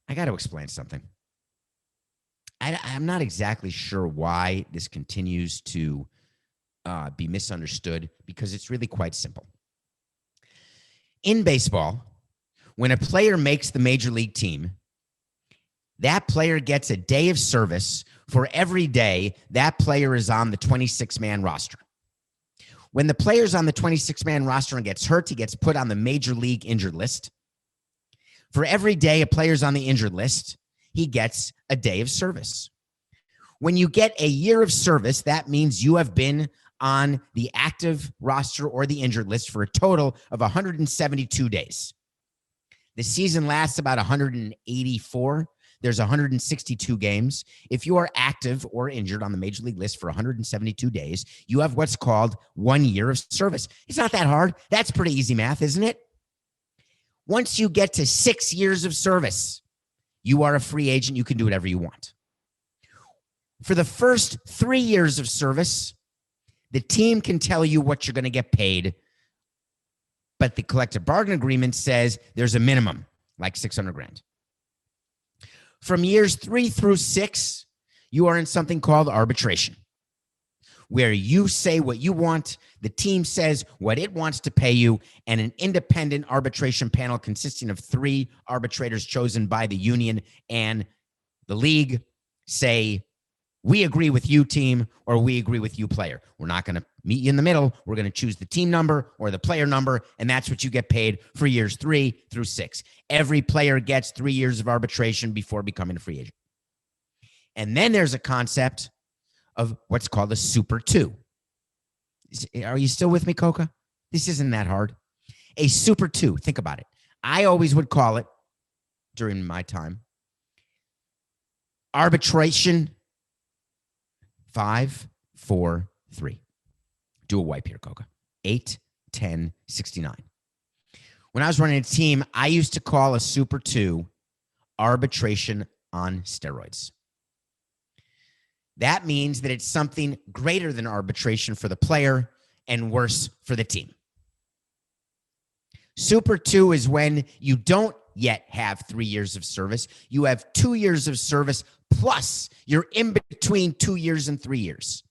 I got to explain something. I'm not exactly sure why this continues to be misunderstood, because it's really quite simple. In baseball, when a player makes the major league team, that player gets a day of service for every day that player is on the 26-man roster. When the player's on the 26-man roster and gets hurt, he gets put on the major league injured list. For every day a player's on the injured list, he gets a day of service. When you get a year of service, that means you have been on the active roster or the injured list for a total of 172 days. The season lasts about 184. There's 162 games. If you are active or injured on the major league list for 172 days, you have what's called 1 year of service. It's not that hard. That's pretty easy math, isn't it? Once you get to 6 years of service, you are a free agent. You can do whatever you want. For the first 3 years of service, the team can tell you what you're going to get paid, but the collective bargaining agreement says there's a minimum, like $600,000. From years 3 through 6, you are in something called arbitration, where you say what you want, the team says what it wants to pay you, and an independent arbitration panel consisting of 3 arbitrators chosen by the union and the league say, we agree with you, team, or we agree with you, player. We're not going to meet you in the middle. We're going to choose the team number or the player number, and that's what you get paid for years 3 through 6. Every player gets 3 years of arbitration before becoming a free agent. And then there's a concept of what's called a Super 2. Are you still with me, Coca? This isn't that hard. A Super 2, think about it. I always would call it, during my time, arbitration 5, 4, 3. Do a wipe here, Coca. 8, 10, 69. When I was running a team, I used to call a Super 2 arbitration on steroids. That means that it's something greater than arbitration for the player and worse for the team. Super 2 is when you don't yet have 3 years of service. You have 2 years of service, plus you're in between 2 years and 3 years.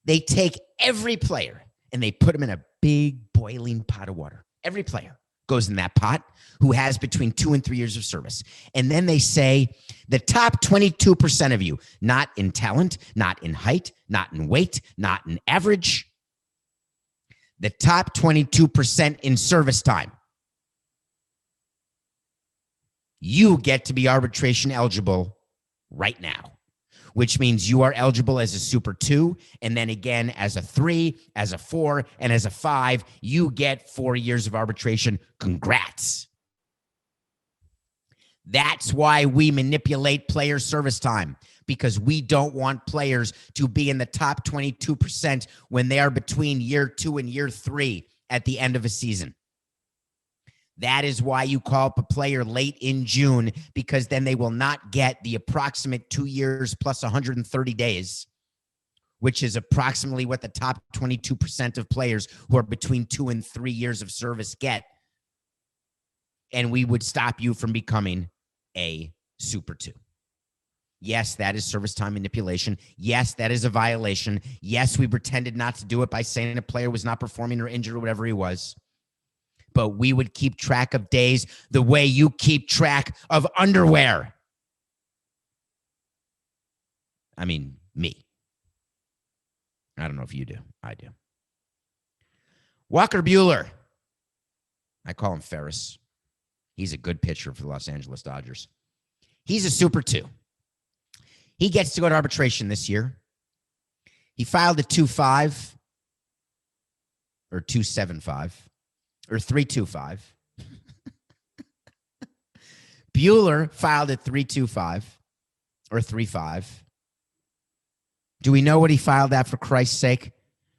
They take every player and they put them in a big boiling pot of water. Every player goes in that pot who has between 2 and 3 years of service. And then they say the top 22% of you, not in talent, not in height, not in weight, not in average, the top 22% in service time, you get to be arbitration eligible right now, which means you are eligible as a Super 2, and then again as a 3, as a 4, and as a 5. You get 4 years of arbitration. Congrats. That's why we manipulate player service time, because we don't want players to be in the top 22% when they are between year 2 and year 3 at the end of a season. That is why you call up a player late in June, because then they will not get the approximate 2 years plus 130 days, which is approximately what the top 22% of players who are between 2 and 3 years of service get. And we would stop you from becoming a Super 2. Yes, that is service time manipulation. Yes, that is a violation. Yes, we pretended not to do it by saying a player was not performing or injured or whatever he was. But we would keep track of days the way you keep track of underwear. I mean, me. I don't know if you do. I do. Walker Buehler. I call him Ferris. He's a good pitcher for the Los Angeles Dodgers. He's a Super 2. He gets to go to arbitration this year. He filed a 2.5 or 2.75. Or 3.25. Buehler filed at 3.25 or 3.5. Do we know what he filed at, for Christ's sake?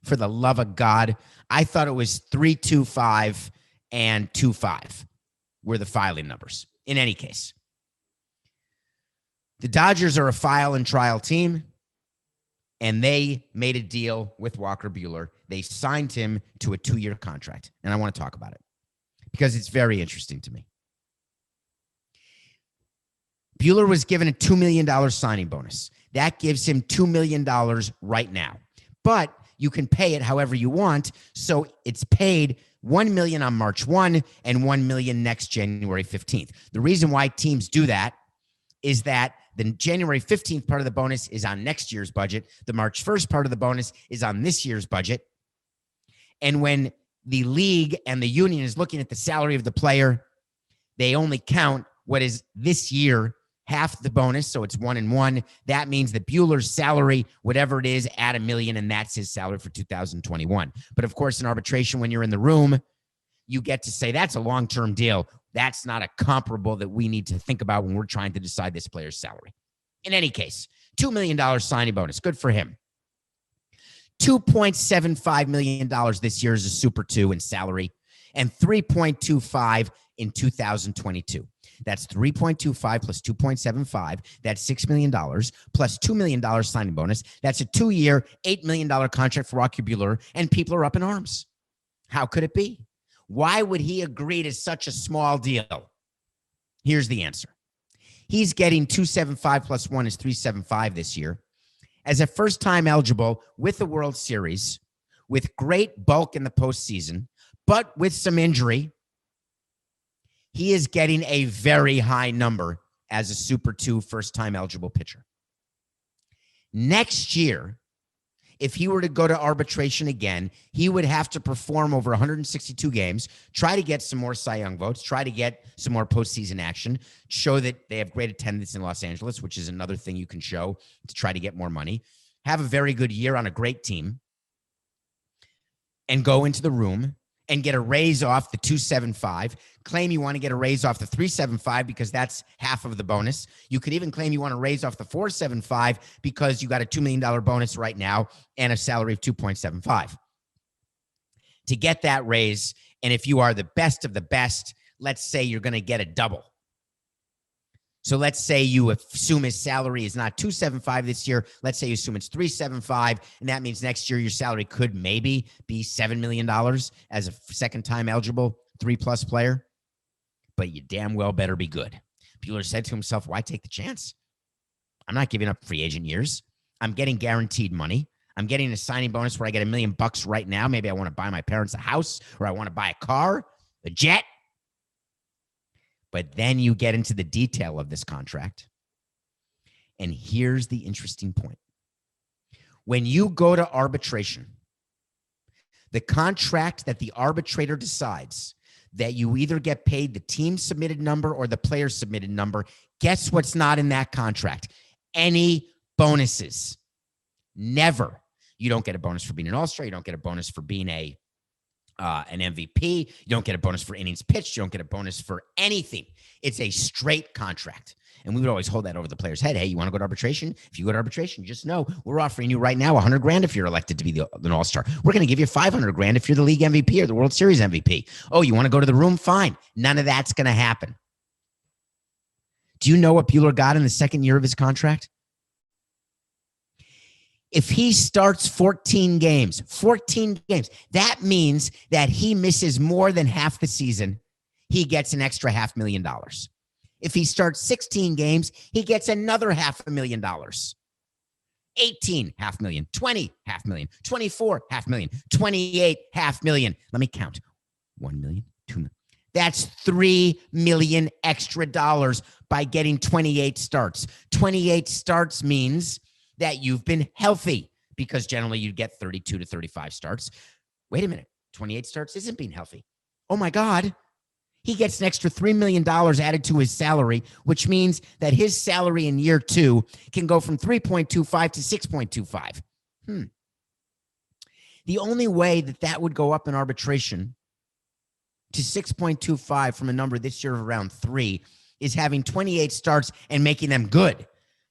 For the love of God. I thought it was 3.25 and 2.5 were the filing numbers. In any case, the Dodgers are a file and trial team, and they made a deal with Walker Buehler. They signed him to a 2-year contract, and I want to talk about it because it's very interesting to me. Buehler was given a $2 million signing bonus. That gives him $2 million right now. But you can pay it however you want. So it's paid $1 million on March 1 and $1 million next January 15th. The reason why teams do that is that the January 15th part of the bonus is on next year's budget. The March 1st part of the bonus is on this year's budget. And when the league and the union is looking at the salary of the player, they only count what is this year, half the bonus, so it's 1 and 1. That means that Buehler's salary, whatever it is, add $1 million, and that's his salary for 2021. But of course, in arbitration, when you're in the room, you get to say that's a long-term deal. That's not a comparable that we need to think about when we're trying to decide this player's salary. In any case, $2 million signing bonus. Good for him. $2.75 million this year as a Super 2 in salary, and $3.25 in 2022. That's 3.25 plus 2.75. That's $6 million plus $2 million signing bonus. That's a 2-year, $8 million contract for Rocky Buehler, and people are up in arms. How could it be? Why would he agree to such a small deal? Here's the answer. He's getting 275 plus 1 is 375 this year. As a first-time eligible with the World Series, with great bulk in the postseason, but with some injury, he is getting a very high number as a Super 2 first-time eligible pitcher. Next year, if he were to go to arbitration again, he would have to perform over 162 games, try to get some more Cy Young votes, try to get some more postseason action, show that they have great attendance in Los Angeles, which is another thing you can show to try to get more money, have a very good year on a great team, and go into the room and get a raise off the 275, claim you want to get a raise off the 375 because that's half of the bonus. You could even claim you want to raise off the 475 because you got a $2 million bonus right now and a salary of 2.75. To get that raise, and if you are the best of the best, let's say you're going to get a double. So let's say you assume his salary is not 275 this year. Let's say you assume it's 375, and that means next year your salary could maybe be $7 million as a second-time eligible 3+ player. But you damn well better be good. Buehler said to himself, why take the chance? I'm not giving up free agent years. I'm getting guaranteed money. I'm getting a signing bonus where I get $1 million right now. Maybe I want to buy my parents a house, or I want to buy a car, a jet. But then you get into the detail of this contract. And here's the interesting point. When you go to arbitration, the contract that the arbitrator decides that you either get paid the team submitted number or the player submitted number, guess what's not in that contract? Any bonuses. Never. You don't get a bonus for being an all-star. You don't get a bonus for being an MVP. You don't get a bonus for innings pitched. You don't get a bonus for anything. It's a straight contract. And we would always hold that over the player's head. Hey, you want to go to arbitration? If you go to arbitration, just know we're offering you right now $100,000 if you're elected to be an all-star. We're going to give you $500,000 if you're the league MVP or the World Series MVP. Oh, you want to go to the room? Fine. None of that's going to happen. Do you know what Buehler got in the second year of his contract? If he starts 14 games, that means that he misses more than half the season, he gets an extra $500,000. If he starts 16 games, he gets another $500,000. 18, $500,000, 20, $500,000, 24, $500,000, 28, $500,000. Let me count. 1 million, 2 million. That's $3 million extra dollars by getting 28 starts. 28 starts means that you've been healthy, because generally you get 32 to 35 starts. Wait a minute. 28 starts isn't being healthy. Oh my God. He gets an extra $3 million added to his salary, which means that his salary in year 2 can go from 3.25 to 6.25. The only way that would go up in arbitration to 6.25 from a number this year of around 3 is having 28 starts and making them good.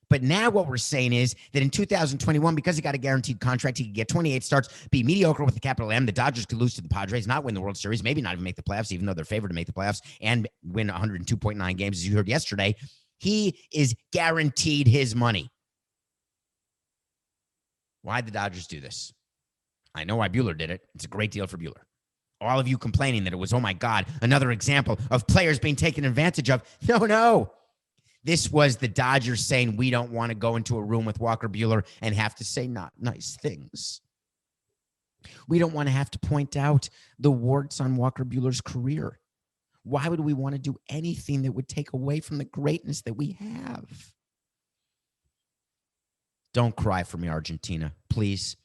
But now what we're saying is that in 2021, because he got a guaranteed contract, he could get 28 starts, be mediocre with a capital M. The Dodgers could lose to the Padres, not win the World Series, maybe not even make the playoffs, even though they're favored to make the playoffs, and win 102.9 games, as you heard yesterday. He is guaranteed his money. Why'd the Dodgers do this? I know why Buehler did it. It's a great deal for Buehler. All of you complaining that it was, oh my God, another example of players being taken advantage of. No. This was the Dodgers saying, we don't want to go into a room with Walker Buehler and have to say not nice things. We don't want to have to point out the warts on Walker Buehler's career. Why would we want to do anything that would take away from the greatness that we have? Don't cry for me, Argentina. Please.